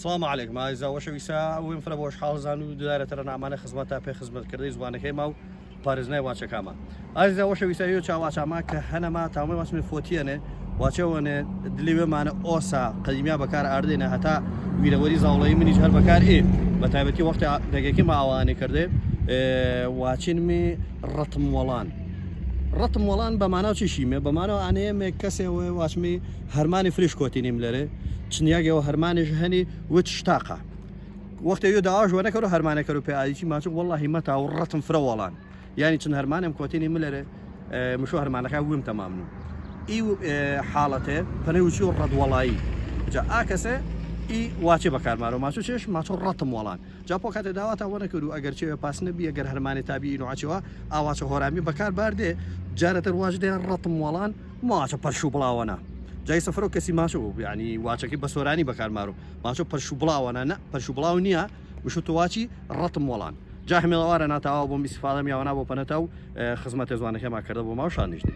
سلام عليكم ئازا وەشەویسا ویم فرە بۆش حاڵزان و دارێتەرە نامانە خزمەتە پێ خزمەتکردەی زوانەکەی ما و پارێزنای واچەکەمە ئازا وەشەویسا هێ چاواچاما کە هەنەما تاومەی واسمی فۆتیەنێ واچەوەنێ دلێوێمانە ئۆسا قەدیمیا بەکار ئاردێنە هەتا ویرەوەری زاوڵەی منیش هەر بەکار بە تایبەتی وەختی دەگەکی ماوانێ کردێ واچینمی ڕەتم وەڵان ڕەتم وەڵان بەماناو چیشیمێ بەمانەوە ئانەیەمێ کەسێوە واشمی هەرمانی فریش کۆتینیم لەرێ چنیاگەوە هەرمانێش هەنی وت شتاقە وەختە یۆ داواژ وەنەکەر و هەرمانەکەر و پێعادیی ماچ وەڵڵاهی مەتا و ڕەتم فرە وەڵان یعنی چند هەرمانم کۆتینی ملەرێ مشو هەرمانەکە ویم تەمامن ئی حاڵەتێ پەنەی وچی و ڕەدوەڵایی جا ئاکەسێ ئی واچێ بەکارمارەوە ماچۆ چێش ماچۆ ڕەتم وەڵان جا پۆ کاتێ داواتە وەنەکرد و ئەگەر چێوێ پاس نەبی ئەگەر هەرمانی تابی نوعاچەوە ئاواچە هۆرامی بەکار باردێ جارەتر واژ دێن ڕەتم وەڵان ماچە پەرش و بڵاوەنە جای سەفرۆ کەسی ماچە بوو یعنی واچەکەی بە سۆرانی بەکارمارۆ ماچۆ پەرش و بڵاوەنە نە پەرش و بڵاو نییە وشو تواچی ڕەتم وەڵان جا هەمێڵەوارە ناتاوا بۆ میسیفاڵەم یاوەنا بۆ پەنەتە و خزمەتە زوانەکەما کردە بۆ ماوشان نیشتی